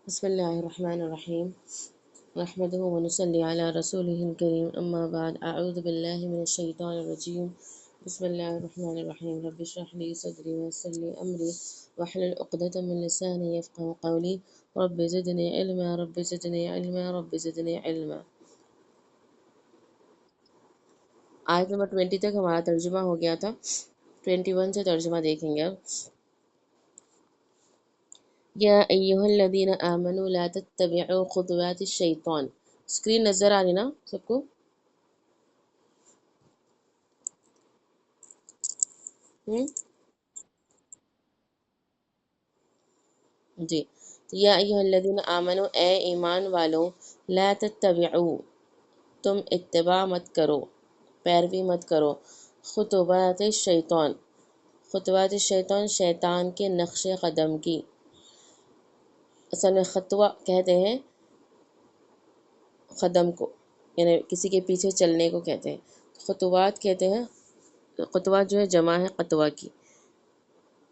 بسم الله الرحمن الرحيم نحمده ونصلي على رسوله الكريم أما بعد أعوذ بالله من الشيطان الرجيم بسم الله الرحمن الرحيم رب اشرح لي صدري ويسر لي أمري واحلل عقدة من لساني يفقهوا قولي رب زدني علما رب زدني علما رب زدني علما۔ آیت نمبر 20 تک ہمارا ترجمہ ہو گیا تھا، 21 سے ترجمہ دیکھیں گے اب۔ یا ایہا الذین آمنوا لا تتبعوا خطوات الشیطان۔ اسکرین نظر آ رہی نا سب کو؟ جی، تو یا ایہا الذین آمنوا، اے ایمان والو، لا تتبعوا، تم اتباع مت کرو، پیروی مت کرو، خطوات الشیطان، خطوات الشیطان شیطان کے نقش قدم کی۔ اصل میں خطوہ کہتے ہیں قدم کو، یعنی کسی کے پیچھے چلنے کو کہتے ہیں۔ خطوات کہتے ہیں، خطوات جو ہے جمع ہے قطوہ کی۔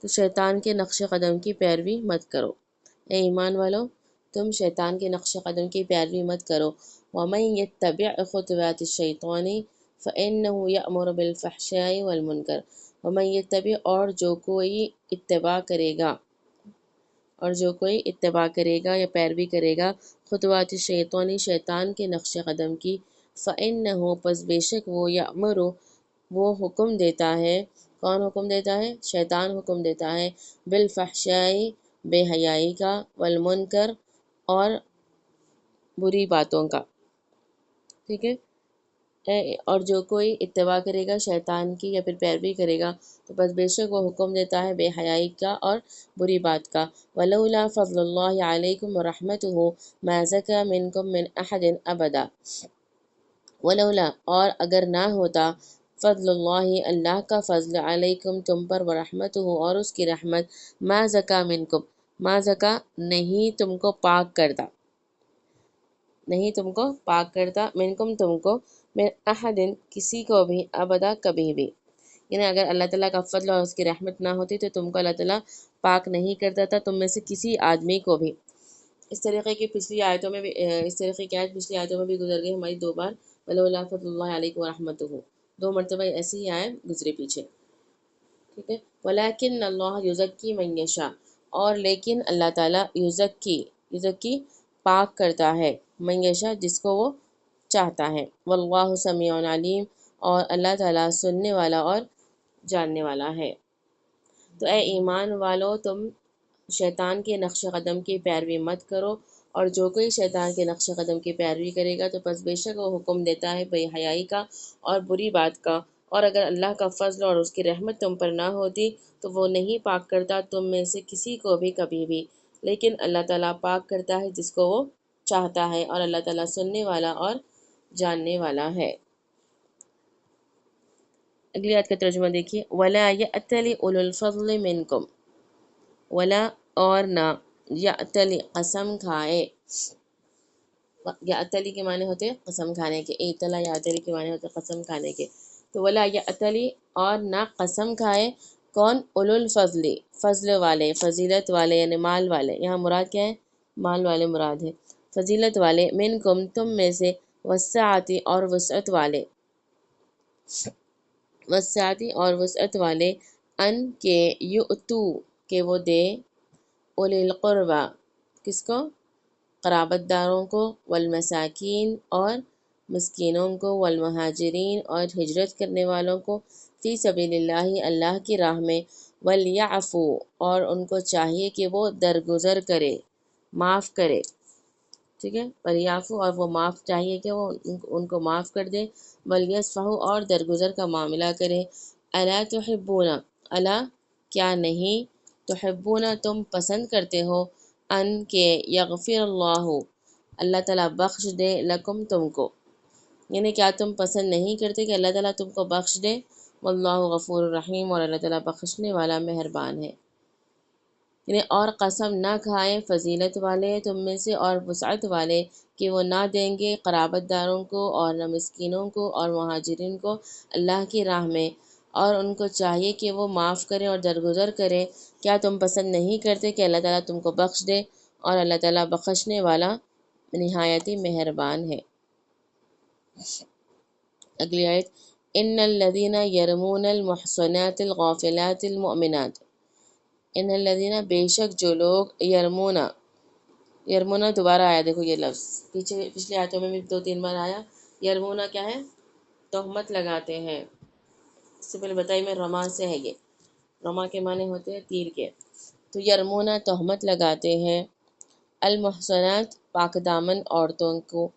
تو شیطان کے نقش قدم کی پیروی مت کرو، اے ایمان والو تم شیطان کے نقش قدم کی پیروی مت کرو۔ وَمَن يَتَّبِعْ خُطُوَاتِ الشَّيْطَانِ فَإِنَّهُ يَأْمُرُ بِالْفَحْشَاءِ وَالْمُنکَرِ۔ وَمَن يَتَّبِعْ، اور جو کوئی اتباع کرے گا، اور جو کوئی اتباع کرے گا یا پیروی کرے گا خطوات الشیطان، شیطان کے نقش قدم کی، فَإِنَّهُ، پس بے شک وہ، یأمر، وہ حکم دیتا ہے۔ کون حکم دیتا ہے؟ شیطان حکم دیتا ہے، بالفحشاء، بے حیائی کا، والمنکر، اور بری باتوں کا۔ ٹھیک ہے، اور جو کوئی اتباع کرے گا شیطان کی یا پھر پیروی کرے گا تو بس بے شک وہ حکم دیتا ہے بے حیائی کا اور بری بات کا۔ وَلَوْلَا فَضْلُ اللَّهِ عَلَيْكُمْ وَرَحْمَتُهُ مَا زَكَىٰ مِنْكُمْ مِنْ أَحَدٍ أَبَدًا۔ ولولا، اور اگر نہ ہوتا، فضل اللہ، اللہ کا فضل، علیکم تم پر، ورحمتہ، اور اس کی رحمت، ما زکا منکم، ما زکا نہیں تم کو پاک کرتا، نہیں تم کو پاک کرتا، منکم تم کو، من احد کسی کو بھی، ابدا کبھی بھی۔ یعنی اگر اللہ تعالیٰ کا فضل اور اس کی رحمت نہ ہوتی تو تم کو اللہ تعالیٰ پاک نہیں کرتا تھا، تم میں سے کسی آدمی کو بھی۔ اس طریقے کی پچھلی آیتوں میں بھی، اس طریقے کی آیت پچھلی آیتوں میں بھی گزر گئی ہماری دو بار، ولولا فضل اللہ علیکم ورحمتہ، دو مرتبہ ایسی ہی آیت گزری پیچھے۔ ٹھیک ہے، ولیکن اللہ یزکی من یشاء، اور لیکن اللہ تعالیٰ یزکی پاک کرتا ہے، من یشاء جس کو وہ چاہتا ہے، واللہ سمیع علیم، اور اللہ تعالیٰ سننے والا اور جاننے والا ہے۔ تو اے ایمان والو تم شیطان کے نقش قدم کی پیروی مت کرو، اور جو کوئی شیطان کے نقش قدم کی پیروی کرے گا تو پس بے شک وہ حکم دیتا ہے بے حیائی کا اور بری بات کا، اور اگر اللہ کا فضل اور اس کی رحمت تم پر نہ ہوتی تو وہ نہیں پاک کرتا تم میں سے کسی کو بھی کبھی بھی، لیکن اللہ تعالیٰ پاک کرتا ہے جس کو وہ چاہتا ہے، اور اللہ تعالیٰ سننے والا اور جاننے والا ہے۔ اگلی آیت کا ترجمہ دیکھیے، وَلَا يَأْتَلِ أُولُو الْفَضْلِ مِنْكُمْ، ولا اور نہ، یأتلی قسم کھائے، یأتلی کے معنی ہوتے ہیں قسم کھانے کے، ایتلا یأتلی کے معنی ہوتے ہیں قسم کھانے کے، تو ولا یأتلی اور نہ قسم کھائے، کون؟ اولو الفضل، فضل والے، فضیلت والے، یعنی مال والے، یہاں مراد کیا ہے؟ مال والے مراد ہے، فضیلت والے، منکم تم میں سے، والسعۃ اور وسعت والے، والسعۃ اور وسعت والے، ان کے یؤتو کہ وہ دے، اولی القربہ کس کو؟ قرابت داروں کو، والمساکین اور مسکینوں کو، والمہاجرین اور ہجرت کرنے والوں کو، فی سبیل اللہ اللہ کی راہ میں، ولیعفو اور ان کو چاہیے کہ وہ درگزر کرے، معاف کرے۔ ٹھیک ہے، ولیعفو اور وہ معاف چاہیے کہ وہ ان کو معاف کر دے، ولیصفحوا اور درگزر کا معاملہ کرے۔ الا تحبون، الا کیا نہیں، تحبون تم پسند کرتے ہو، ان کے یغفر اللہ اللہ تعالیٰ بخش دے، لکم تم کو، یعنی کیا تم پسند نہیں کرتے کہ اللہ تعالیٰ تم کو بخش دے؟ واللہ غفور الرحیم، اور اللہ تعالیٰ بخشنے والا مہربان ہے۔ یعنی اور قسم نہ کھائیں فضیلت والے تم میں سے اور وسعت والے کہ وہ نہ دیں گے قرابت داروں کو اور نہ مسکینوں کو اور مہاجرین کو اللہ کی راہ میں، اور ان کو چاہیے کہ وہ معاف کریں اور درگزر کریں۔ کیا تم پسند نہیں کرتے کہ اللہ تعالیٰ تم کو بخش دے؟ اور اللہ تعالیٰ بخشنے والا نہایت ہی مہربان ہے۔ اگلی آیت، ان الذین یرمون المحصنات الغافلات المؤمنات، ان الذین بے شک جو لوگ یرمونا دوبارہ آیا، دیکھو یہ لفظ پچھلی آیتوں میں بھی 2-3 بار آیا۔ یرمونا کیا ہے؟ تہمت لگاتے ہیں۔ اس سے پہلے بتائی میں رما سے ہے، یہ رما کے معنی ہوتے ہیں تیر کے۔ تو یرمونا تہمت لگاتے ہیں، المحصنات پاک دامن عورتوں کو،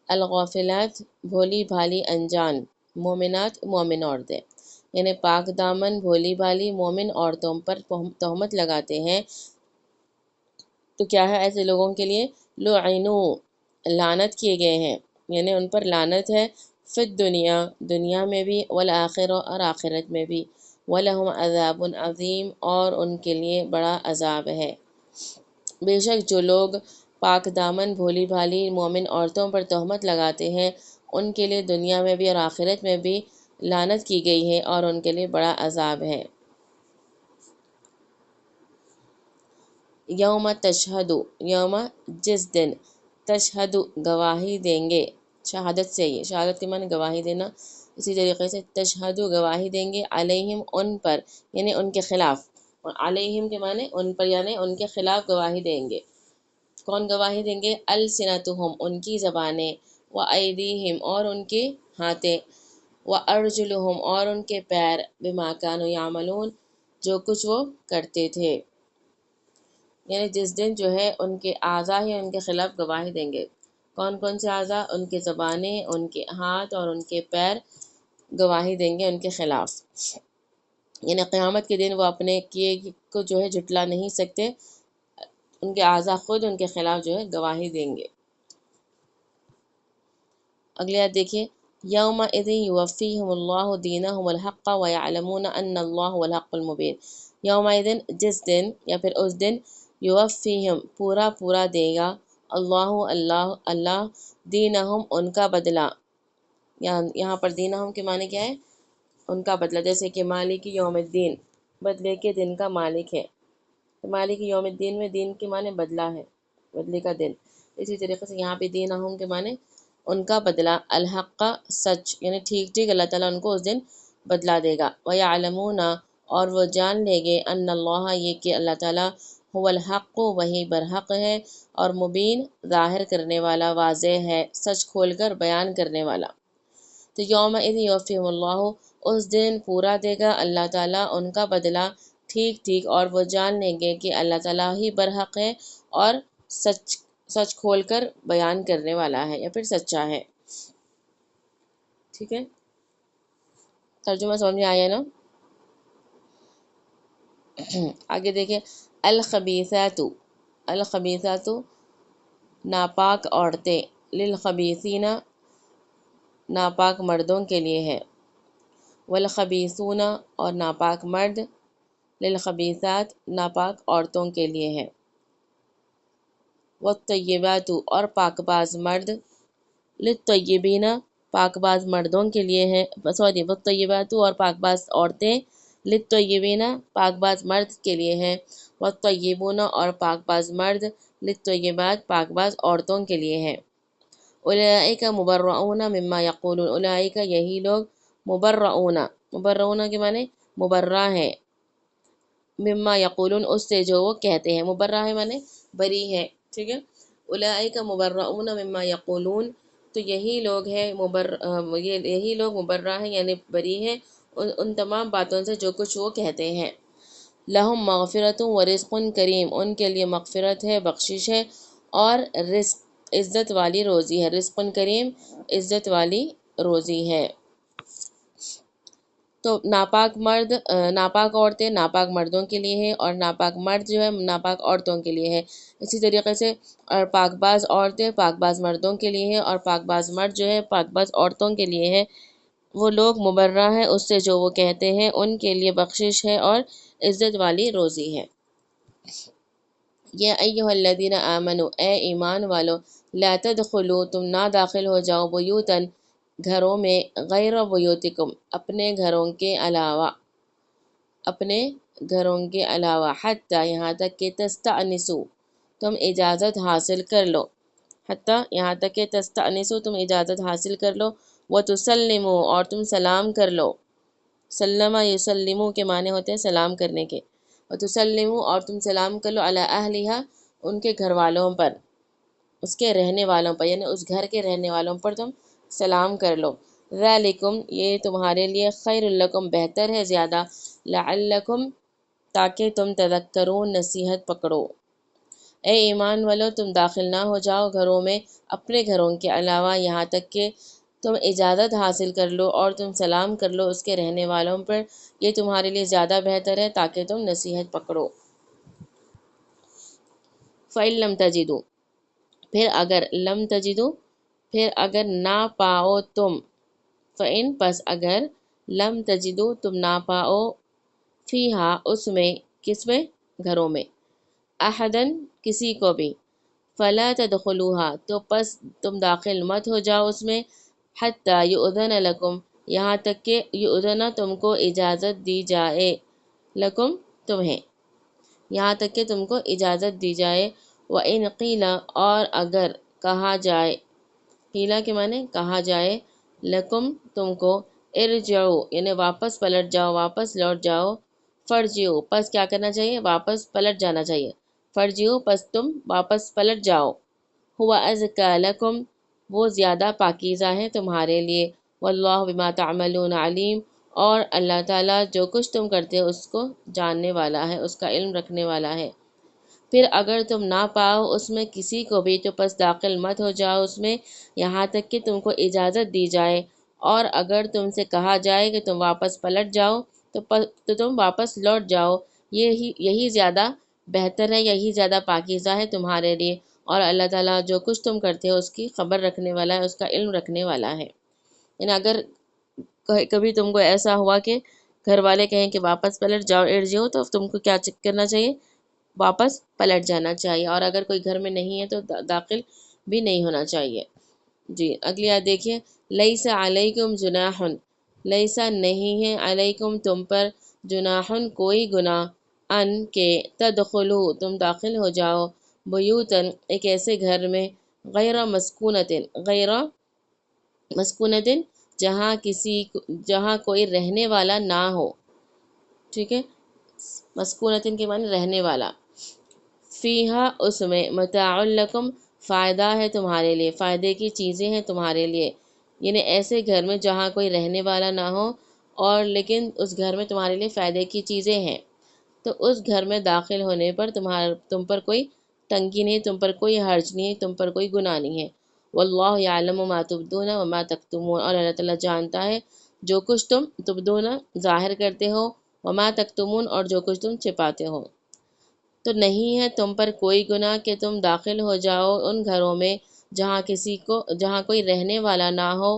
الغافلات بھولی بھالی انجان، مومنات مومن عورتیں، یعنی پاک دامن بھولی بھالی مومن عورتوں پر تہمت لگاتے ہیں۔ تو کیا ہے ایسے لوگوں کے لیے؟ لعنو لعنت کیے گئے ہیں، یعنی ان پر لعنت ہے، فی الدنیا دنیا میں بھی، والآخرہ اور آخرت میں بھی، وَلَهُمْ عَذَابٌ عَظِيمٌ اور ان کے لیے بڑا عذاب ہے۔ بے شک جو لوگ پاک دامن بھولی بھالی مومن عورتوں پر تہمت لگاتے ہیں، ان کے لیے دنیا میں بھی اور آخرت میں بھی لعنت کی گئی ہے اور ان کے لیے بڑا عذاب ہے۔ یوم تشہد، یوم جس دن، تشہد گواہی دیں گے، شہادت سے، یہ شہادت کے معنی گواہی دینا، اسی طریقے سے تشہد گواہی دیں گے، علیہم ان پر، یعنی ان کے خلاف، اور علیہم کے معنی ان پر یعنی ان کے خلاف گواہی دیں گے۔ کون گواہی دیں گے؟ السنتہم ان کی زبانیں، وایدیہم اور ان کے ہاتھیں، وارجلہم اور ان کے پیر، بما کانوا یعملون جو کچھ وہ کرتے تھے، یعنی جس دن جو ہے ان کے اعضاء ہی ان کے خلاف گواہی دیں گے۔ کون کون سے اعضاء؟ ان کے زبانیں، ان کے ہاتھ اور ان کے پیر گواہی دیں گے ان کے خلاف، یعنی قیامت کے دن وہ اپنے کیے کو جو ہے جھٹلا نہیں سکتے، ان کے اعضاء خود ان کے خلاف جو ہے گواہی دیں گے۔ اگلی آیت دیکھیے، یومئذ یوفیہم اللہ دینہم الحق ویعلمون ان اللہ هو الحق المبین، یومئذ جس دن یا پھر اس دن، یوفیہم پورا دے گا، اللہ دینہم ان کا بدلہ، یہاں پر دینہم کے معنی کیا ہے؟ ان کا بدلہ، جیسے کہ مالک یوم الدین بدلے کے دن کا مالک ہے، مالک یوم الدین میں دین کے معنی بدلہ ہے، بدلے کا دن، اسی طریقے سے یہاں پہ دینہم کے معنی ان کا بدلہ، الحق کا سچ، یعنی ٹھیک اللہ تعالیٰ ان کو اس دن بدلا دے گا، وَيَعْلَمُونَ اور وہ جان لے گے، ان اللہ یہ کہ اللہ تعالیٰ، هو الحق وہی برحق ہے، اور مبین ظاہر کرنے والا، واضح ہے، سچ کھول کر بیان کرنے والا۔ تو یومئذ یوفیہم اللہ اس دن پورا دے گا اللہ تعالیٰ ان کا بدلہ ٹھیک اور وہ جان لیں گے کہ اللہ تعالیٰ ہی برحق ہے اور سچ کھول کر بیان کرنے والا ہے یا پھر سچا ہے۔ ٹھیک ہے، ترجمہ سمجھ میں آیا نا؟ آگے دیکھیں، الخبیثات، الخبیثات ناپاک عورتیں، للخبیثین ناپاک مردوں کے لیے ہے، والخبیثون اور ناپاک مرد، للخبیثات ناپاک عورتوں کے لیے ہے، والطیبات اور پاک باز مرد، للطیبین پاک باز مردوں کے لیے ہے، والطیبات اور پاک باز عورتیں، للطیبین پاک باز مرد کے لیے ہے، والطیبون اور پاک باز مرد، للطیبات پاک باز عورتوں کے لیے ہے۔ اولئک مبرؤون مما یقولون، اولئک یہی لوگ، مبرؤون کے معنی مبرہ ہے، مما یقولون اس سے جو وہ کہتے ہیں، مبرہ ہے معنی بری ہے، ٹھیک ہے۔ اولئک مبرؤون مما یقولون تو یہی لوگ ہیں یہی لوگ مبرہ ہیں یعنی بری ہیں ان تمام باتوں سے جو کچھ وہ کہتے ہیں۔ لہم مغفرۃ ورزق کریم، ان کے لیے مغفرت ہے، بخشش ہے، اور رزق عزت والی روزی ہے، رزق کریم عزت والی روزی ہے۔ تو ناپاک عورتیں ناپاک مردوں کے لیے ہے، اور ناپاک مرد جو ہے ناپاک عورتوں کے لیے ہے، اسی طریقے سے اور پاک باز عورتیں پاک باز مردوں کے لیے ہے، اور پاک باز مرد جو ہے پاک باز عورتوں کے لیے ہے۔ وہ لوگ مبرہ ہیں اس سے جو وہ کہتے ہیں، ان کے لیے بخشش ہے اور عزت والی روزی ہے۔ یا ایھا الذین آمنوا اے ایمان والو، لا تدخلوا تم نہ داخل ہو جاؤ، بیوتن گھروں میں، غیر بیوتکم اپنے گھروں کے علاوہ، حتی یہاں تک کہ تستأنسوا تم اجازت حاصل کر لو، حتیٰ یہاں تک کہ تستأنسو تم اجازت حاصل کر لو، وتسلمو اور تم سلام کر لو، سلمہ یسلمو کے معنی ہوتے ہیں سلام کرنے کے، وتسلمو اور تم سلام کر لو علی اہلہا ان کے گھر والوں پر، اس کے رہنے والوں پر، یعنی اس گھر کے رہنے والوں پر تم سلام کر لو، ذالکم یہ تمہارے لیے خیر لکم بہتر ہے زیادہ، لعلکم تاکہ تم تذکرون نصیحت پکڑو۔ اے ایمان والو تم داخل نہ ہو جاؤ گھروں میں اپنے گھروں کے علاوہ یہاں تک کہ تم اجازت حاصل کر لو اور تم سلام کر لو اس کے رہنے والوں پر، یہ تمہارے لیے زیادہ بہتر ہے تاکہ تم نصیحت پکڑو۔ فَإِن لَمْ تَجِدُوا پھر اگر لم تجدو پھر اگر نہ پاؤ تم، فَإِن پس اگر لم تجدو تم نہ پاؤ، فیہا اس میں، کس میں، گھروں میں، احدن کسی کو بھی، فلا تدخلوها تو پس تم داخل مت ہو جاؤ اس میں، حتی یؤذن لکم یہاں تک کہ یؤذن تم کو اجازت دی جائے، لکم تمہیں، یہاں تک کہ تم کو اجازت دی جائے، وَإِنْ قِیلَ اور اگر کہا جائے، قیلہ کے معنی کہا جائے، لکم تم کو، ارجعو یعنی واپس پلٹ جاؤ، واپس لوٹ جاؤ، فرجعو پس کیا کرنا چاہیے، واپس پلٹ جانا چاہیے، فرجعو پس تم واپس پلٹ جاؤ، ہوا ازکیٰ لکم وہ زیادہ پاکیزہ ہے تمہارے لیے، واللہ بما تعملون علیم اور اللہ تعالیٰ جو کچھ تم کرتے ہو اس کو جاننے والا ہے، اس کا علم رکھنے والا ہے۔ پھر اگر تم نہ پاؤ اس میں کسی کو بھی تو پس داخل مت ہو جاؤ اس میں یہاں تک کہ تم کو اجازت دی جائے، اور اگر تم سے کہا جائے کہ تم واپس پلٹ جاؤ تو تم واپس لوٹ جاؤ، یہی زیادہ بہتر ہے، یہی زیادہ پاکیزہ ہے تمہارے لیے، اور اللہ تعالیٰ جو کچھ تم کرتے ہو اس کی خبر رکھنے والا ہے، اس کا علم رکھنے والا ہے۔ یعنی اگر کبھی تم کو ایسا ہوا کہ گھر والے کہیں کہ واپس پلٹ جاؤ، ارجعو، تو تم کو کیا کرنا چاہیے، واپس پلٹ جانا چاہیے، اور اگر کوئی گھر میں نہیں ہے تو داخل بھی نہیں ہونا چاہیے۔ جی اگلی آیت دیکھیے، لیس علیکم جناح لیسا نہیں ہے علیکم تم پر، جناح کوئی گناہ، ان کہ تدخلو تم داخل ہو جاؤ، بیوتن ایک ایسے گھر میں، غیر مسکونتن جہاں کوئی رہنے والا نہ ہو، ٹھیک ہے، مسکونتن کے معنی رہنے والا، فیہا اس میں، متاع لکم فائدہ ہے تمہارے لیے، فائدے کی چیزیں ہیں تمہارے لیے، یعنی ایسے گھر میں جہاں کوئی رہنے والا نہ ہو اور لیکن اس گھر میں تمہارے لیے فائدے کی چیزیں ہیں، تو اس گھر میں داخل ہونے پر تم پر کوئی تنگی نہیں، تم پر کوئی حرج نہیں، تم پر کوئی گناہ نہیں ہے، واللہ یعلم ما تبدون وما تکتمون اور اللہ تعالیٰ جانتا ہے جو کچھ تم تبدون ظاہر کرتے ہو، وما تکتمون اور جو کچھ تم چھپاتے ہو۔ تو نہیں ہے تم پر کوئی گناہ کہ تم داخل ہو جاؤ ان گھروں میں جہاں کوئی رہنے والا نہ ہو،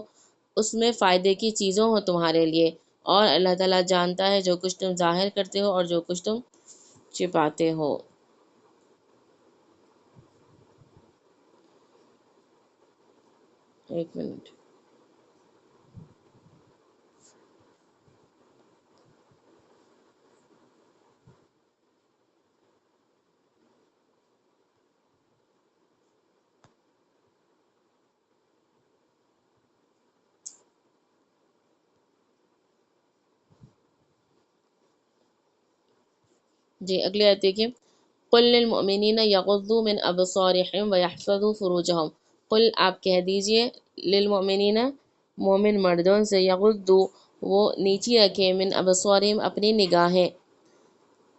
اس میں فائدے کی چیزوں ہو تمہارے لیے، اور اللہ تعالیٰ جانتا ہے جو کچھ تم ظاہر کرتے ہو اور جو کچھ تم چھپاتے ہو۔ ایک منٹ، جی اگلی آیت دیکھیے، قل للمؤمنین یغضوا من ابصارہم ویحفظوا فروجہم، قل آپ کہہ دیجئے، للمؤمنین مومن مردوں سے، یغضوا وہ نیچی رکھیں، من ابصارہم اپنی نگاہیں،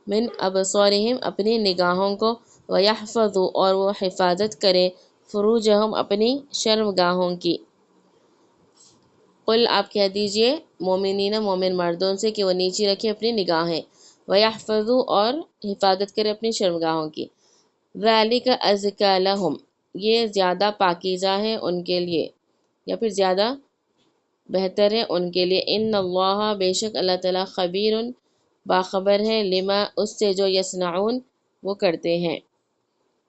من ابصارہم اپنی نگاہوں کو، ویحفظوا اور وہ حفاظت کریں، فروجہم اپنی شرمگاہوں کی۔ قل آپ کہہ دیجئے مومنین مومن مردوں سے کہ وہ نیچی رکھیں اپنی نگاہیں، وَيَحْفَظُوا اور حفاظت کریں اپنی شرمگاہوں کی، ذَلِكَ أَزْكَىٰ لَهُمْ یہ زیادہ پاکیزہ ہے ان کے لیے، یا پھر زیادہ بہتر ہے ان کے لیے، ان اللہ بے شک اللہ تعالیٰ خبیر باخبر ہے، لما اس سے جو یصنعون وہ کرتے ہیں،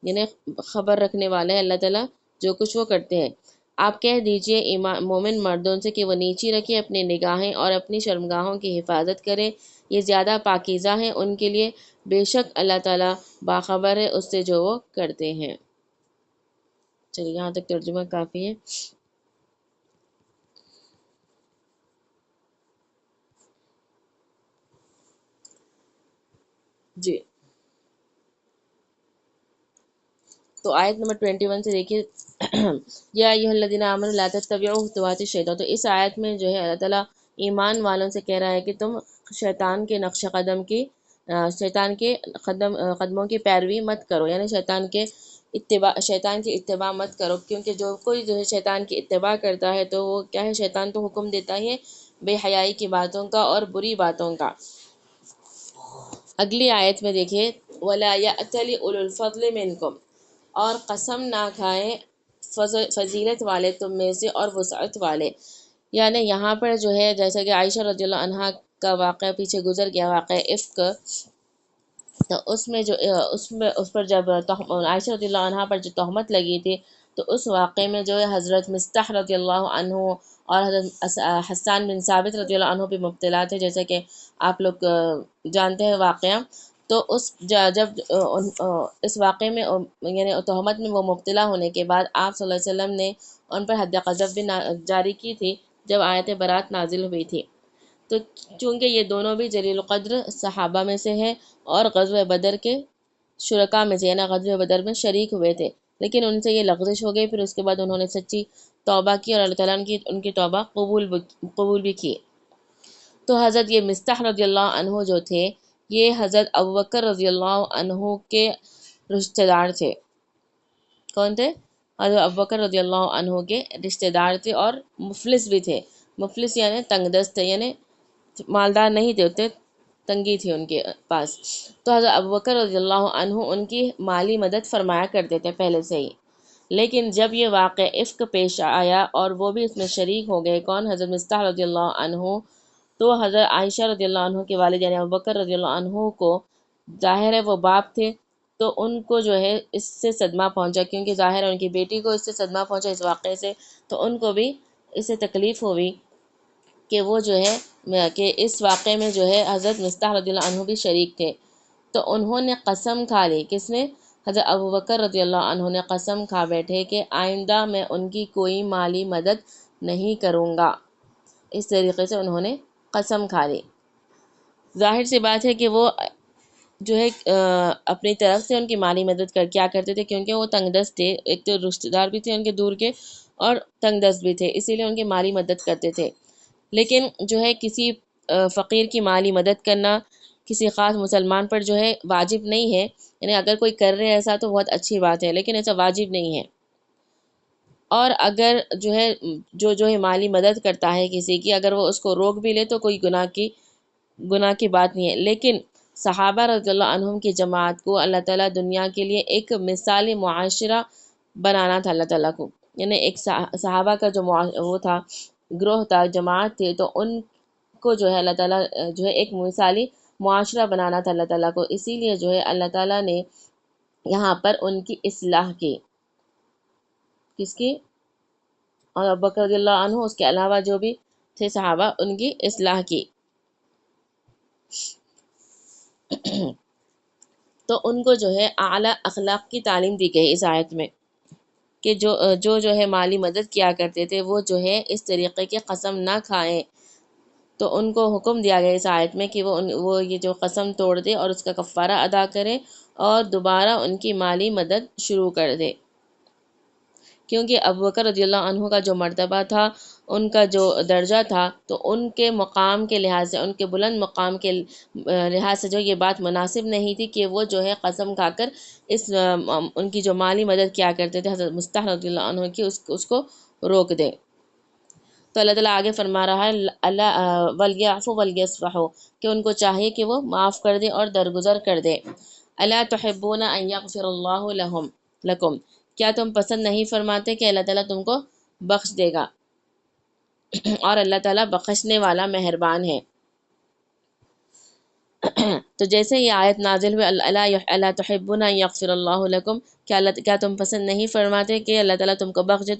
یعنی خبر رکھنے والا ہے اللہ تعالیٰ جو کچھ وہ کرتے ہیں۔ آپ کہہ دیجئے مومن مردوں سے کہ وہ نیچی رکھیں اپنی نگاہیں اور اپنی شرمگاہوں کی حفاظت کریں، یہ زیادہ پاکیزہ ہیں ان کے لیے، بے شک اللہ تعالیٰ باخبر ہے اس سے جو وہ کرتے ہیں۔ چلیے یہاں تک ترجمہ کافی ہے۔ جی تو آیت نمبر 21 سے دیکھیے یا ایھا الذین آمنوا لا تتبعوا خطوات الشیطان۔ تو اس آیت میں جو ہے اللہ تعالیٰ ایمان والوں سے کہہ رہا ہے کہ تم شیطان کے نقش قدم کی شیطان کے قدموں کی پیروی مت کرو، یعنی شیطان کی اتباع مت کرو، کیونکہ جو کوئی جو ہے شیطان کی اتباع کرتا ہے تو وہ کیا ہے، شیطان تو حکم دیتا ہی ہے بے حیائی کی باتوں کا اور بری باتوں کا۔ اگلی آیت میں دیکھیے وَلَا يَأْتَلِ أُولُو الْفَضْلِ مِنْكُمْ، اور قسم نہ کھائیں فضیلت والے تم میں سے اور وسعت والے، یعنی یہاں پر جو ہے جیسا کہ عائشہ رضی اللہ عنہا کا واقعہ پیچھے گزر گیا، واقعہ افک، تو اس پر جب عائشہ رضی اللہ عنہا پر جو تہمت لگی تھی، تو اس واقعے میں جو ہے حضرت مصطح رضی اللہ عنہ اور حضرت حسان بن ثابت رضی اللہ عنہ بھی مبتلا تھے، جیسا کہ آپ لوگ جانتے ہیں واقعہ۔ تو جب اس واقعے میں یعنی تہمت میں وہ مبتلا ہونے کے بعد آپ صلی اللہ علیہ وسلم نے ان پر حد قذف بھی جاری کی تھی جب آیت برات نازل ہوئی تھی۔ تو چونکہ یہ دونوں بھی جلیل القدر صحابہ میں سے ہے اور غزوہ بدر کے شرکاء میں سے، یعنی غزوہ بدر میں شریک ہوئے تھے، لیکن ان سے یہ لغزش ہو گئی، پھر اس کے بعد انہوں نے سچی توبہ کی اور اللہ تعالیٰ نے ان کی توبہ قبول بھی کی۔ تو حضرت یہ مصطح رضی اللہ عنہ جو تھے، یہ حضرت ابوبکر رضی اللہ عنہ کے رشتہ دار تھے۔ کون تھے؟ حضرت ابوبکر رضی اللہ عنہ کے رشتہ دار تھے اور مفلس بھی تھے۔ مفلس یعنی تنگ دست تھے، یعنی مالدار نہیں تھے، ہوتے تنگی تھی ان کے پاس۔ تو حضرت ابوبکر رضی اللہ عنہ ان کی مالی مدد فرمایا کرتے تھے پہلے سے ہی، لیکن جب یہ واقعہ افک پیش آیا اور وہ بھی اس میں شریک ہو گئے، کون؟ حضرت مصطح رضی اللہ عنہ، تو حضرت عائشہ رضی اللہ عنہ کے والد یعنی ابوبکر رضی اللہ عنہ کو ظاہر ہے وہ باپ تھے، تو ان کو جو ہے اس سے صدمہ پہنچا، کیونکہ ظاہر ہے ان کی بیٹی کو اس سے صدمہ پہنچا اس واقعے سے، تو ان کو بھی اس سے تکلیف ہوئی کہ وہ جو ہے کہ اس واقعے میں جو ہے حضرت مصطح رضی اللہ عنہ بھی شریک تھے۔ تو انہوں نے قسم کھا لی، کس نے؟ حضرت ابوبکر رضی اللہ عنہ نے قسم کھا بیٹھے کہ آئندہ میں ان کی کوئی مالی مدد نہیں کروں گا۔ اس طریقے سے انہوں نے قسم کھا لی۔ ظاہر سی بات ہے کہ وہ جو ہے اپنی طرف سے ان کی مالی مدد کیا کرتے تھے، کیونکہ وہ تنگ دست تھے، ایک تو رشتہ دار بھی تھے ان کے دور کے اور تنگ دست بھی تھے، اسی لیے ان کی مالی مدد کرتے تھے۔ لیکن جو ہے کسی فقیر کی مالی مدد کرنا کسی خاص مسلمان پر جو ہے واجب نہیں ہے، یعنی اگر کوئی کر رہے ایسا تو بہت اچھی بات ہے، لیکن ایسا واجب نہیں ہے۔ اور اگر جو ہے مالی مدد کرتا ہے کسی کی، اگر وہ اس کو روک بھی لے تو کوئی گناہ کی بات نہیں ہے۔ لیکن صحابہ رضی اللہ عنہم کی جماعت کو اللہ تعالیٰ دنیا کے لیے ایک مثالی معاشرہ بنانا تھا، اللہ تعالیٰ کو، یعنی ایک صحابہ کا جو وہ تھا، گروہ تھا، جماعت تھے، تو ان کو جو ہے اللہ تعالیٰ جو ہے ایک مثالی معاشرہ بنانا تھا اللہ تعالیٰ کو، اسی لیے جو ہے اللہ تعالیٰ نے یہاں پر ان کی اصلاح کی۔ کس کی؟ اور ابوبکر رضی اللہ عنہ، اس کے علاوہ جو بھی تھے صحابہ، ان کی اصلاح کی۔ تو ان کو جو ہے اعلیٰ اخلاق کی تعلیم دی گئی اس آیت میں، کہ جو ہے مالی مدد کیا کرتے تھے وہ جو ہے اس طریقے کی قسم نہ کھائیں۔ تو ان کو حکم دیا گیا اس آیت میں کہ وہ یہ جو قسم توڑ دے اور اس کا کفارہ ادا کرے اور دوبارہ ان کی مالی مدد شروع کر دے، کیونکہ ابوبکر رضی اللہ عنہ کا جو مرتبہ تھا، ان کا جو درجہ تھا، تو ان کے مقام کے لحاظ سے، ان کے بلند مقام کے لحاظ سے جو یہ بات مناسب نہیں تھی کہ وہ جو ہے قسم کھا کر ان کی جو مالی مدد کیا کرتے تھے حضرت مصطح رضی اللہ عنہ کی، اس کو روک دے۔ تو اللہ تعالیٰ آگے فرما رہا ہے اللہ وَلْيَعْفُوا وَلْيَصْفَحُوا، کہ ان کو چاہیے کہ وہ معاف کر دے اور درگزر کر دے۔ أَلَا تُحِبُّونَ أَن يَغْفِرَ اللَّهُ لَكُمْ، کیا تم پسند نہیں فرماتے کہ اللہ تعالیٰ تم کو بخش دے گا، اور اللہ تعالیٰ بخشنے والا مہربان ہے۔ تو جیسے یہ آیت نازل ہوئی أَلَا تُحِبُّونَ أَن يَغْفِرَ اللَّهُ لَكُمْ، کیا تم پسند نہیں فرماتے کہ اللہ تعالیٰ تم کو بخش دے،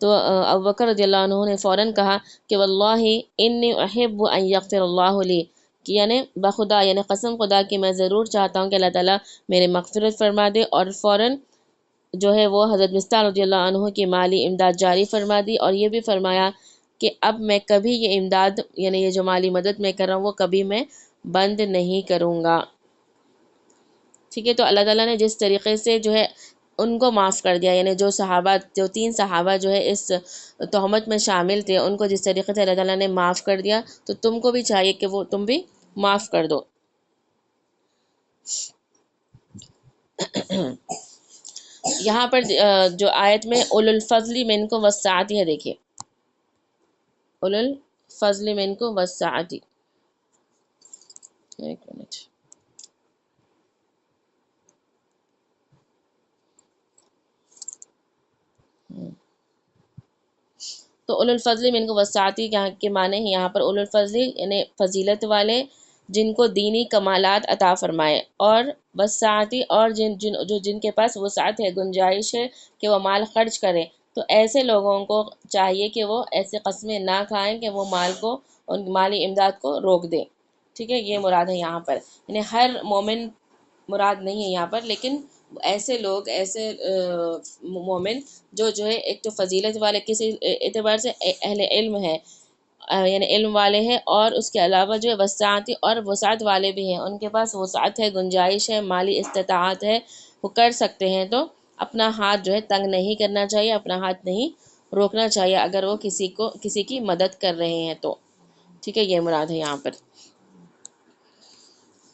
تو ابوبکر رضی اللہ عنہ نے فوراً کہا کہ واللہ انی احب ان یغفر اللہ لی، کہ یعنی بخدا یعنی قسم خدا کہ میں ضرور چاہتا ہوں کہ اللہ تعالیٰ میرے مغفرت فرما دے، اور فوراً جو ہے وہ حضرت مصطفیٰ رضی اللہ عنہ کی مالی امداد جاری فرما دی، اور یہ بھی فرمایا کہ اب میں کبھی یہ امداد یعنی یہ جو مالی مدد میں کر رہا ہوں وہ کبھی میں بند نہیں کروں گا۔ ٹھیک ہے، تو اللہ تعالیٰ نے جس طریقے سے جو ہے ان کو معاف کر دیا، یعنی جو صحابہ، جو 3 صحابہ جو ہے اس تہمت میں شامل تھے، ان کو جس طریقے سے اللہ تعالیٰ نے معاف کر دیا، تو تم کو بھی چاہیے کہ وہ تم بھی معاف کر دو۔ یہاں پر جو آیت میں اولو الفضل منکم والسعۃ ہے، دیکھیے اولو الفضل منکم والسعۃ، ایک منٹ، تو اولو الفضل منکم والسعۃ کے معنی ہیں یہاں پر اولو الفضل یعنی فضیلت والے، جن کو دینی کمالات عطا فرمائے، اور والسعۃ اور جن کے پاس وسعت ہے، گنجائش ہے کہ وہ مال خرچ کریں، تو ایسے لوگوں کو چاہیے کہ وہ ایسے قسمیں نہ کھائیں کہ وہ مال کو، ان مالی امداد کو روک دیں۔ ٹھیک ہے، یہ مراد ہے یہاں پر، یعنی ہر مومن مراد نہیں ہے یہاں پر، لیکن ایسے لوگ، ایسے مومن جو ہے ایک تو فضیلت والے کسی اعتبار سے اہل علم ہے، یعنی علم والے ہیں، اور اس کے علاوہ جو ہے وسعت اور وسعت والے بھی ہیں، ان کے پاس وسعت ہے، گنجائش ہے، مالی استطاعت ہے، وہ کر سکتے ہیں، تو اپنا ہاتھ جو ہے تنگ نہیں کرنا چاہیے، اپنا ہاتھ نہیں روکنا چاہیے اگر وہ کسی کی مدد کر رہے ہیں تو۔ ٹھیک ہے، یہ مراد ہے یہاں پر،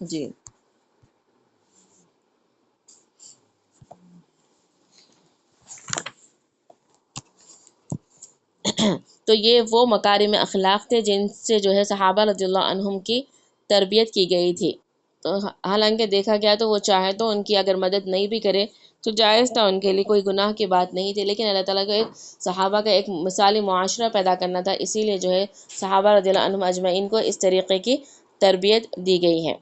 جی۔ تو یہ وہ مکارم اخلاق تھے جن سے جو ہے صحابہ رضی اللہ عنہم کی تربیت کی گئی تھی، تو حالانکہ دیکھا گیا تو وہ چاہے تو ان کی اگر مدد نہیں بھی کرے تو جائز تھا، ان کے لیے کوئی گناہ کی بات نہیں تھی، لیکن اللہ تعالیٰ کو ایک صحابہ کا ایک مثالی معاشرہ پیدا کرنا تھا، اسی لیے جو ہے صحابہ رضی اللہ عنہم اجمعین کو اس طریقے کی تربیت دی گئی ہے۔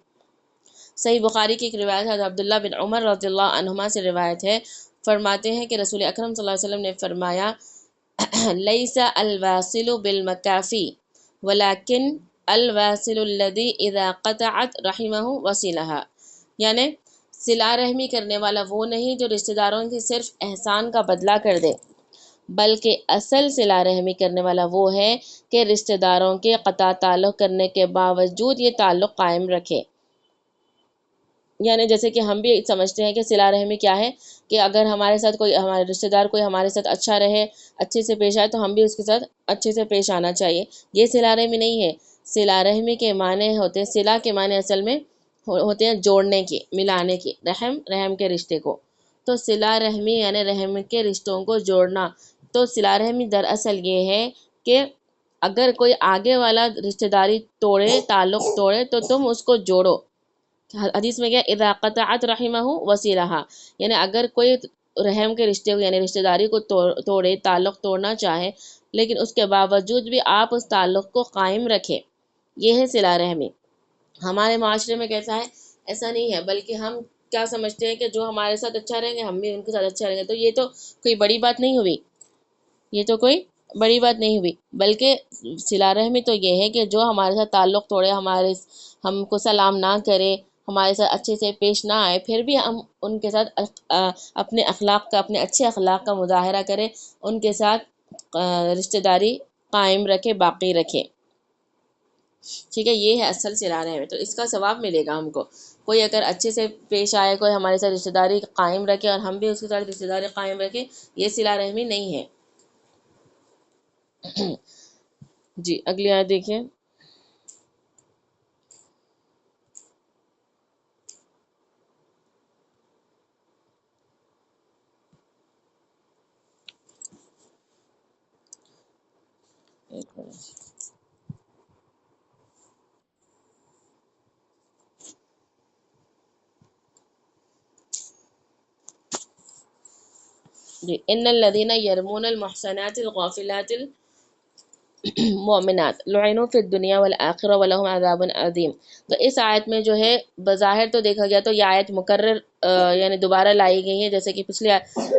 صحیح بخاری کی ایک روایت ہے، عبداللہ بن عمر رضی اللہ عنہما سے روایت ہے، فرماتے ہیں کہ رسول اکرم صلی اللہ علیہ وسلم نے فرمایا لیس الواصل بالمکافی ولکن الواصل الذی اذا قطعت رحمہ وصلها، یعنی صلہ رحمی کرنے والا وہ نہیں جو رشتہ داروں کی صرف احسان کا بدلہ کر دے، بلکہ اصل صلہ رحمی کرنے والا وہ ہے کہ رشتہ داروں کے قطع تعلق کرنے کے باوجود یہ تعلق قائم رکھے۔ یعنی جیسے کہ ہم بھی سمجھتے ہیں کہ صلہ رحمی کیا ہے، کہ اگر ہمارے ساتھ کوئی، ہمارے رشتہ دار کوئی ہمارے ساتھ اچھا رہے، اچھے سے پیش آئے، تو ہم بھی اس کے ساتھ اچھے سے پیش آنا چاہیے، یہ صلہ رحمی نہیں ہے۔ صلہ رحمی کے معنی ہوتے ہیں، صلہ کے معنی اصل میں ہوتے ہیں جوڑنے کی، ملانے کی، رحم کے رشتے کو، تو صلہ رحمی یعنی رحم کے رشتوں کو جوڑنا۔ تو صلہ رحمی دراصل یہ ہے کہ اگر کوئی آگے والا رشتہ داری توڑے، تعلق توڑے، تو تم اس کو جوڑو۔ حدیث میں کیا، اذا قطعت رحمہ وصلہا، یعنی اگر کوئی رحم کے رشتے کو یعنی رشتہ داری کو توڑے، تعلق توڑنا چاہے، لیکن اس کے باوجود بھی آپ اس تعلق کو قائم رکھیں، یہ ہے صلہ رحمی۔ ہمارے معاشرے میں کیسا ہے، ایسا نہیں ہے، بلکہ ہم کیا سمجھتے ہیں کہ جو ہمارے ساتھ اچھا رہیں گے ہم بھی ان کے ساتھ اچھا رہیں گے، تو یہ تو کوئی بڑی بات نہیں ہوئی، یہ تو کوئی بڑی بات نہیں ہوئی، بلکہ صلہ رحمی تو یہ ہے کہ جو ہمارے ساتھ تعلق توڑے، ہم کو سلام نہ کرے، ہمارے ساتھ اچھے سے پیش نہ آئے، پھر بھی ہم ان کے ساتھ اپنے اخلاق کا، اپنے اچھے اخلاق کا مظاہرہ کریں، ان کے ساتھ رشتہ داری قائم رکھے، باقی رکھے۔ ٹھیک ہے، یہ ہے اصل صلہ رحمی، تو اس کا ثواب ملے گا ہم کو۔ کوئی اگر اچھے سے پیش آئے، کوئی ہمارے ساتھ رشتہ داری قائم رکھے اور ہم بھی اس کے ساتھ رشتہ داری قائم رکھیں، یہ صلہ رحمی نہیں ہے۔ جی، اگلی آیت دیکھیں۔ ایک منٹ۔ جی، ان الذین یرمون المحصنات الغافلات المؤمنات لعنوا فی الدنیا والآخرہ ولہم عذاب عظیم۔ تو اس آیت میں جو ہے بظاہر تو دیکھا گیا تو یہ آیت مکرر یعنی دوبارہ لائی گئی ہے، جیسے کہ پچھلی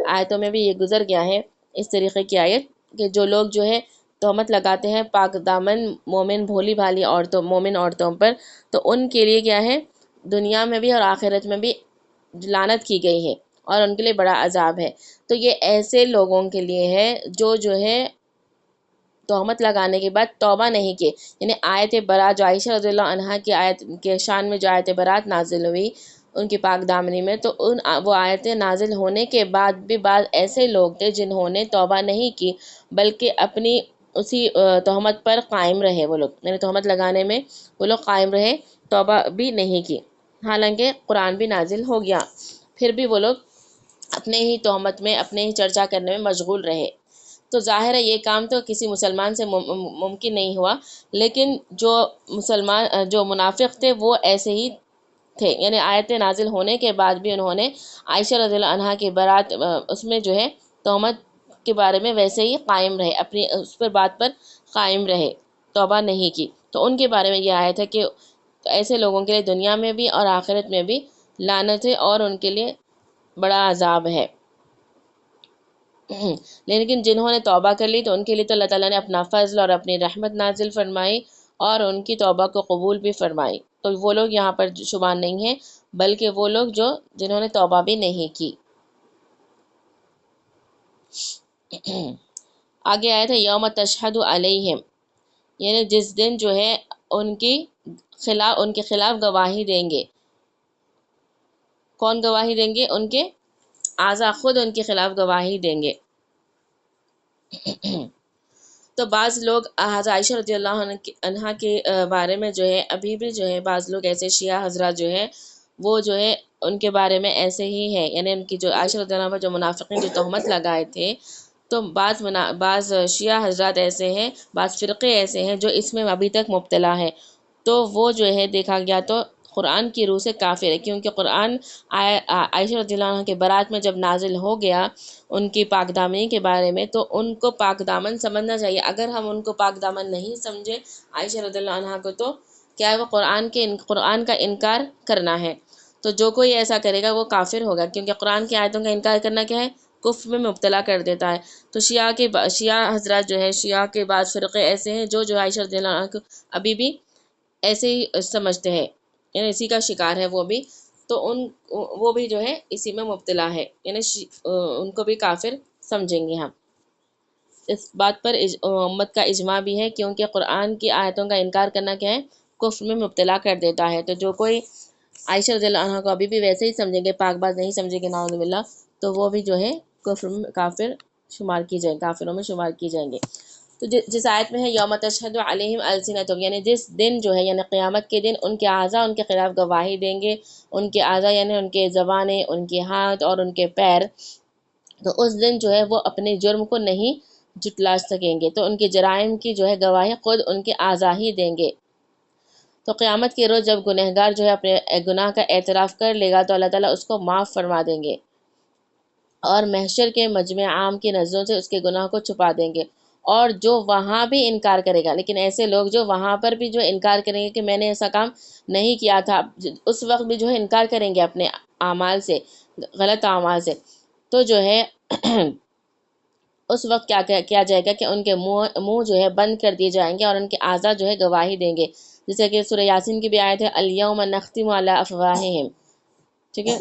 آیتوں میں بھی یہ گزر گیا ہے اس طریقے کی آیت، کہ جو لوگ جو ہے تہمت لگاتے ہیں پاک دامن مومن بھولی بھالی مومن عورتوں پر، تو ان کے لیے کیا ہے، دنیا میں بھی اور آخرت میں بھی لعنت کی گئی ہے اور ان کے لیے بڑا عذاب ہے۔ تو یہ ایسے لوگوں کے لیے ہے جو ہے تہمت لگانے کے بعد توبہ نہیں کیے، یعنی آیت برات جو عائشہ رضی اللہ عنہا کی آیت کے شان میں جو آیت برات نازل ہوئی ان کی پاک دامنی میں، تو وہ آیتیں نازل ہونے کے بعد بھی بعض ایسے لوگ تھے جنہوں نے توبہ نہیں کی، بلکہ اپنی اسی تہمت پر قائم رہے، وہ لوگ یعنی تہمت لگانے میں وہ لوگ قائم رہے، توبہ بھی نہیں کی، حالانکہ قرآن بھی نازل ہو گیا، پھر بھی وہ لوگ اپنے ہی تہمت میں، اپنے ہی چرچا کرنے میں مشغول رہے۔ تو ظاہر ہے یہ کام تو کسی مسلمان سے ممکن نہیں ہوا، لیکن جو منافق تھے وہ ایسے ہی تھے، یعنی آیتیں نازل ہونے کے بعد بھی انہوں نے عائشہ رضی اللہ عنہا کی برات اس میں جو ہے تہمت کے بارے میں ویسے ہی قائم رہے، اپنی اس پر بات پر قائم رہے، توبہ نہیں کی۔ تو ان کے بارے میں یہ آیت ہے کہ ایسے لوگوں کے لیے دنیا میں بھی اور آخرت میں بھی لعنت ہے اور ان کے لیے بڑا عذاب ہے۔ لیکن جنہوں نے توبہ کر لی تو ان کے لیے تو اللہ تعالیٰ نے اپنا فضل اور اپنی رحمت نازل فرمائی اور ان کی توبہ کو قبول بھی فرمائی، تو وہ لوگ یہاں پر شمار نہیں ہیں، بلکہ وہ لوگ جنہوں نے توبہ بھی نہیں کی۔ آگے آیا تھا یوم تشہد علیہم، یعنی جس دن جو ہے ان کے خلاف گواہی دیں گے۔ کون گواہی دیں گے؟ ان کے اعضاء خود ان کے خلاف گواہی دیں گے۔ تو بعض لوگ حضرت عائشہ رضی اللہ عنہا کے بارے میں جو ہے ابھی بھی جو ہے بعض لوگ ایسے شیعہ حضرات جو ہے وہ جو ہے ان کے بارے میں ایسے ہی ہے، یعنی ان کی جو عائشہ رضی اللہ عنہا پر جو منافقین جو تہمت لگائے تھے، تو بعض شیعہ حضرات ایسے ہیں، بعض فرقے ایسے ہیں جو اس میں ابھی تک مبتلا ہے، تو وہ جو ہے دیکھا گیا تو قرآن کی روح سے کافر ہے، کیونکہ قرآن عائشہ رضی اللہ عنہ کے برات میں جب نازل ہو گیا ان کی پاک دامنی کے بارے میں، تو ان کو پاک دامن سمجھنا چاہیے۔ اگر ہم ان کو پاک دامن نہیں سمجھے عائشہ رضی اللہ عنہ کو، تو کیا ہے وہ قرآن کا انکار کرنا ہے، تو جو کوئی ایسا کرے گا وہ کافر ہوگا، کیونکہ قرآن کی آیتوں کا انکار کرنا کیا ہے؟ کفر میں مبتلا کر دیتا ہے۔ تو شیعہ حضرات جو ہے، شیعہ کے بعض فرقے ایسے ہیں جو عائشہ رضی اللہ عنہ کو ابھی بھی ایسے ہی سمجھتے ہیں، یعنی اسی کا شکار ہے وہ بھی، تو وہ بھی جو ہے اسی میں مبتلا ہے، یعنی ان کو بھی کافر سمجھیں گے ہم۔ اس بات پر امت کا اجماع بھی ہے، کیونکہ قرآن کی آیتوں کا انکار کرنا کیا ہے؟ کفر میں مبتلا کر دیتا ہے۔ تو جو کوئی عائشہ رضی اللہ عنہ کو ابھی بھی ویسے ہی سمجھیں گے، پاک باز نہیں سمجھیں گے نعوذ باللہ، تو وہ بھی جو ہے کافروں میں شمار کی جائیں گے۔ تو جس آیت میں ہے یوم تشہد علیہم السنتہم، یعنی جس دن جو ہے، یعنی قیامت کے دن ان کے اعضاء ان کے خلاف گواہی دیں گے، ان کے اعضاء یعنی ان کے زبانیں، ان کے ہاتھ اور ان کے پیر، تو اس دن جو ہے وہ اپنے جرم کو نہیں جھٹلا سکیں گے، تو ان کے جرائم کی جو ہے گواہی خود ان کے اعضاء ہی دیں گے۔ تو قیامت کے روز جب گنہگار جو ہے اپنے گناہ کا اعتراف کر لے گا تو اللہ تعالیٰ اس کو معاف فرما دیں گے، اور محشر کے مجمع عام کی نظروں سے اس کے گناہ کو چھپا دیں گے۔ اور جو وہاں بھی انکار کرے گا، لیکن ایسے لوگ جو وہاں پر بھی جو انکار کریں گے کہ میں نے ایسا کام نہیں کیا تھا، اس وقت بھی جو ہے انکار کریں گے اپنے اعمال سے، غلط اعمال سے، تو جو ہے اس وقت کیا جائے گا کہ ان کے منہ جو ہے بند کر دیے جائیں گے اور ان کے اعضاء جو ہے گواہی دیں گے، جیسے کہ سورہ یاسین کی بھی آیت ہے الیوم نختم علی افواہہم، ٹھیک ہے،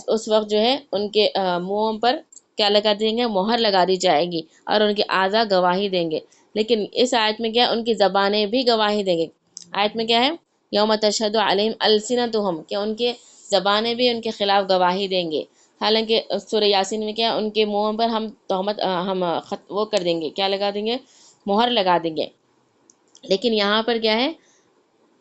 اس وقت جو ہے ان کے منہوں پر کیا لگا دیں گے؟ مہر لگا دی جائے گی اور ان کے اعضاء گواہی دیں گے۔ لیکن اس آیت میں کیا ہے؟ ان کی زبانیں بھی گواہی دیں گے۔ آیت میں کیا ہے؟ یوم تشہد علیہم السنتہم، کہ ان کے زبانیں بھی ان کے خلاف گواہی دیں گے، حالانکہ سورہ یاسین میں کیا ہے؟ ان کے منہوں پر ہم وہ کر دیں گے، کیا لگا دیں گے؟ مہر لگا دیں گے، لیکن یہاں پر کیا ہے؟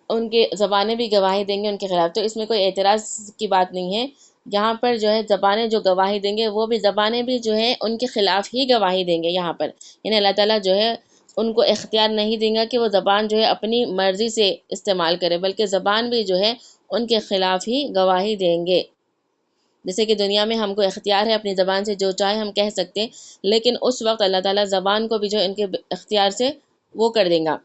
ان کے زبانیں بھی گواہی دیں گے ان کے خلاف، تو اس میں کوئی اعتراض کی بات نہیں ہے۔ یہاں پر جو ہے زبانیں جو گواہی دیں گے، وہ بھی زبانیں بھی جو ہے ان کے خلاف ہی گواہی دیں گے یہاں پر، یعنی اللہ تعالیٰ جو ہے ان کو اختیار نہیں دیں گا کہ وہ زبان جو ہے اپنی مرضی سے استعمال کرے، بلکہ زبان بھی جو ہے ان کے خلاف ہی گواہی دیں گے۔ جیسے کہ دنیا میں ہم کو اختیار ہے اپنی زبان سے جو چاہے ہم کہہ سکتے ہیں، لیکن اس وقت اللہ تعالیٰ زبان کو بھی جو ان کے اختیار سے وہ کر دیں گا،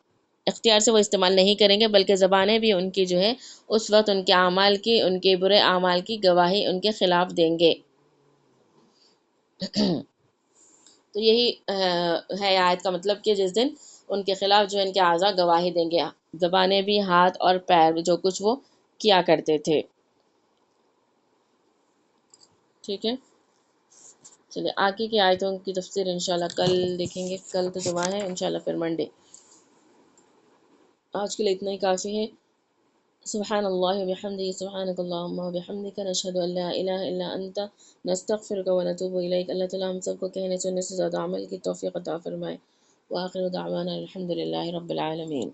اختیار سے وہ استعمال نہیں کریں گے، بلکہ زبانیں بھی ان کی جو ہے اس وقت ان کے اعمال کی، ان کے برے اعمال کی گواہی ان کے خلاف دیں گے۔ تو یہی ہے آیت کا مطلب کہ جس دن ان کے خلاف جو ان کے اعضاء گواہی دیں گے، زبانیں بھی، ہاتھ اور پیر بھی، جو کچھ وہ کیا کرتے تھے. ٹھیک ہے، چلیے آگے کی آیتوں کی تفسیر انشاءاللہ کل دیکھیں گے. کل تو جمعہ ہے، انشاءاللہ پھر منڈے. آج کے لیے اتنا ہی کافی ہے. سبحان اللہ و بحمدہ، سبحانک اللہم و بحمدک، نشہد ان لا الہ الا انت، نستغفرک و نتوب الیک. اللہ تعالی ہم سب کو کہنے سننے سے زیادہ عمل کی توفیق عطا فرمائے. وآخر دعوانا الحمد للہ رب العالمین.